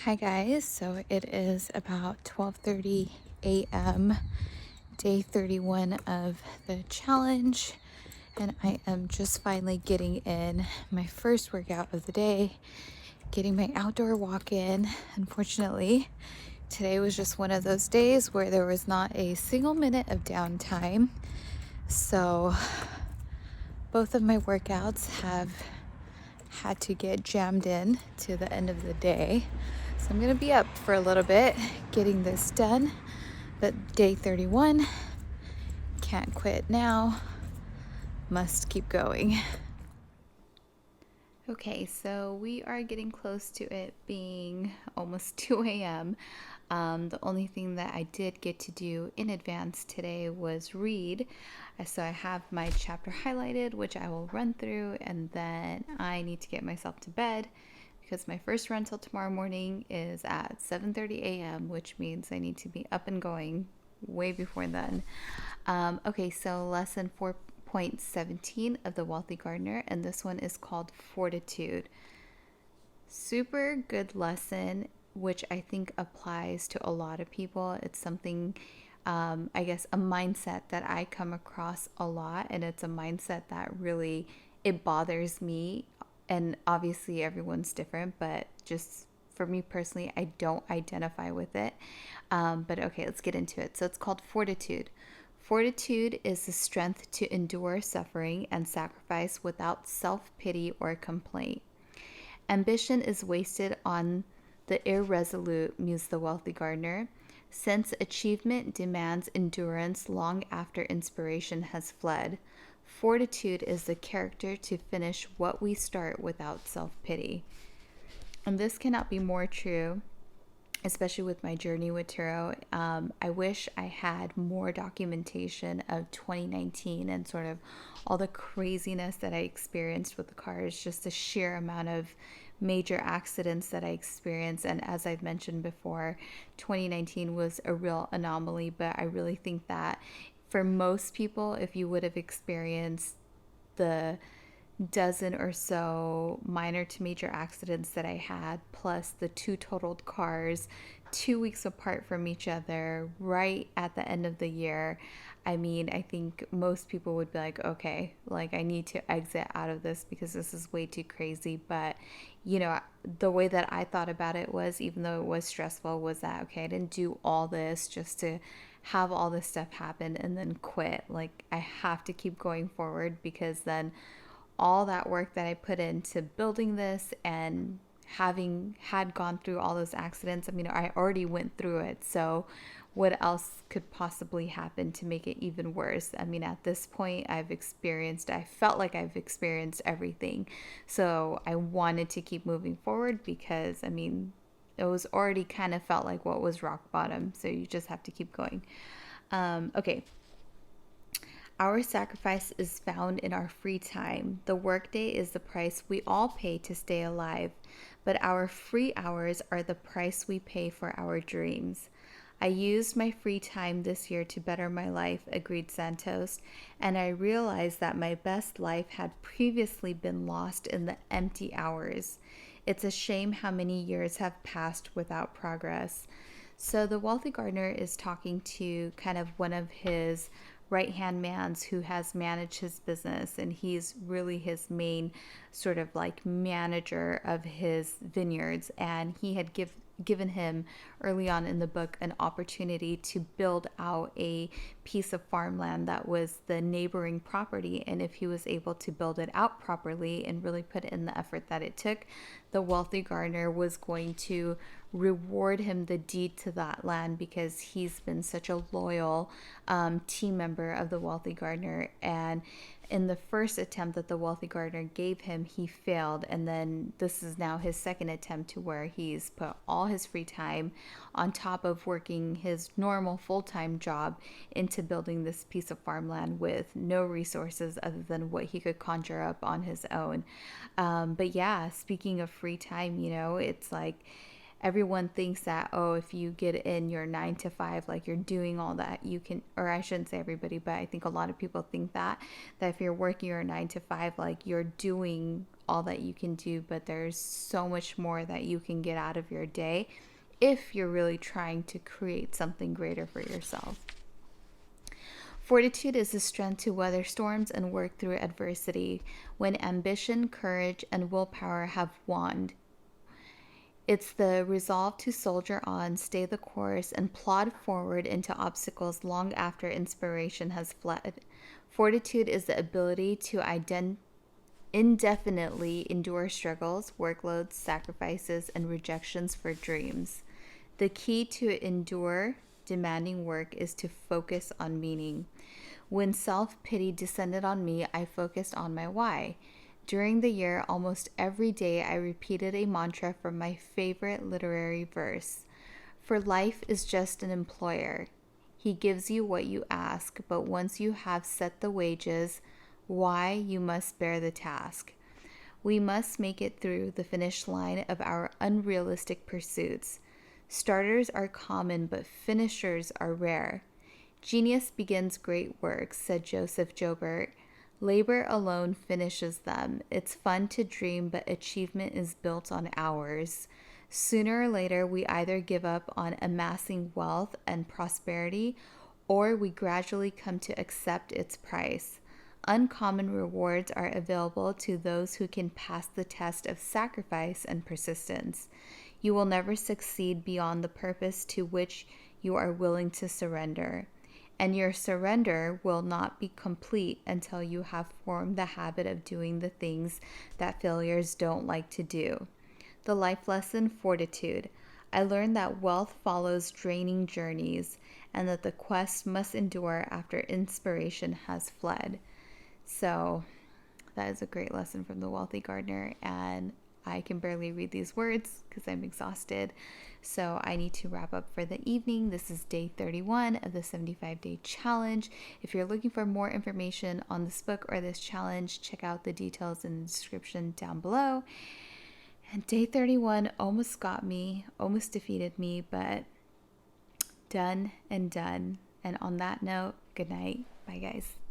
Hi guys, so it is about 12:30 a.m. day 31 of the challenge, and I am just finally getting in my first workout of the day, getting my outdoor walk in. Unfortunately, today was just one of those days where there was not a single minute of downtime, so both of my workouts have had to get jammed in to the end of the day. So I'm gonna be up for a little bit getting this done. But day 31, can't quit now, must keep going. Okay, so we are getting close to it being almost 2 a.m. The only thing that I did get to do in advance today was read. So I have my chapter highlighted, which I will run through, and then I need to get myself to bed because my first run till tomorrow morning is at 7:30 a.m., which means I need to be up and going way before then. Okay, so lesson 4.17 of The Wealthy Gardener, and this one is called Fortitude. Super good lesson, which I think applies to a lot of people. It's something, I guess, a mindset that I come across a lot, and it's a mindset that really, it bothers me. And obviously everyone's different, but just for me personally, I don't identify with it. But okay, let's get into it. So it's called Fortitude. Fortitude is the strength to endure suffering and sacrifice without self-pity or complaint. Ambition is wasted on the irresolute, mused the wealthy gardener, since achievement demands endurance long after inspiration has fled. Fortitude is the character to finish what we start without self-pity. And this cannot be more true, especially with my journey with Turo. I wish I had more documentation of 2019 and sort of all the craziness that I experienced with the cars, just the sheer amount of major accidents that I experienced. And as I've mentioned before, 2019 was a real anomaly, but I really think that for most people, if you would have experienced the dozen or so minor to major accidents that I had, plus the two totaled cars 2 weeks apart from each other, right at the end of the year. I mean, I think most people would be like, okay, like I need to exit out of this because this is way too crazy. But, the way that I thought about it was, even though it was stressful, was that, okay, I didn't do all this just to have all this stuff happen and then quit. Like, I have to keep going forward because then all that work that I put into building this and having had gone through all those accidents, I mean, I already went through it. So what else could possibly happen to make it even worse? I mean, at this point, I felt like I've experienced everything. So I wanted to keep moving forward because, I mean, it was already kind of felt like what was rock bottom. So you just have to keep going. Okay, our sacrifice is found in our free time. The workday is the price we all pay to stay alive, but our free hours are the price we pay for our dreams. I used my free time this year to better my life, agreed Santos, and I realized that my best life had previously been lost in the empty hours. It's a shame how many years have passed without progress. So the wealthy gardener is talking to kind of one of his right hand mans who has managed his business, and he's really his main sort of like manager of his vineyards, and he had given him early on in the book an opportunity to build out a piece of farmland that was the neighboring property, and if he was able to build it out properly and really put in the effort that it took, the wealthy gardener was going to reward him the deed to that land because he's been such a loyal team member of the wealthy gardener. And in the first attempt that the wealthy gardener gave him, he failed, and then this is now his second attempt, to where he's put all his free time on top of working his normal full-time job into building this piece of farmland with no resources other than what he could conjure up on his own. But yeah, speaking of free time, it's like everyone thinks that, oh, if you get in your 9 to 5, like you're doing all that you can, or I shouldn't say everybody, but I think a lot of people think that if you're working your 9 to 5, like you're doing all that you can do, but there's so much more that you can get out of your day if you're really trying to create something greater for yourself. Fortitude is the strength to weather storms and work through adversity when ambition, courage, and willpower have won. It's the resolve to soldier on, stay the course, and plod forward into obstacles long after inspiration has fled. Fortitude is the ability to indefinitely endure struggles, workloads, sacrifices, and rejections for dreams. The key to endure demanding work is to focus on meaning. When self-pity descended on me, I focused on my why. During the year, almost every day, I repeated a mantra from my favorite literary verse. For life is just an employer. He gives you what you ask, but once you have set the wages, why, you must bear the task. We must make it through the finish line of our unrealistic pursuits. Starters are common, but finishers are rare. Genius begins great works, said Joseph Joubert. Labor alone finishes them. It's fun to dream, but achievement is built on hours. Sooner or later, we either give up on amassing wealth and prosperity, or we gradually come to accept its price. Uncommon rewards are available to those who can pass the test of sacrifice and persistence. You will never succeed beyond the purpose to which you are willing to surrender. And your surrender will not be complete until you have formed the habit of doing the things that failures don't like to do. The life lesson, fortitude. I learned that wealth follows draining journeys and that the quest must endure after inspiration has fled. So that is a great lesson from the Wealthy Gardener, and I can barely read these words because I'm exhausted. So I need to wrap up for the evening. This is day 31 of the 75-day challenge. If you're looking for more information on this book or this challenge, check out the details in the description down below. And day 31 almost got me, almost defeated me, but done and done. And on that note, good night. Bye, guys.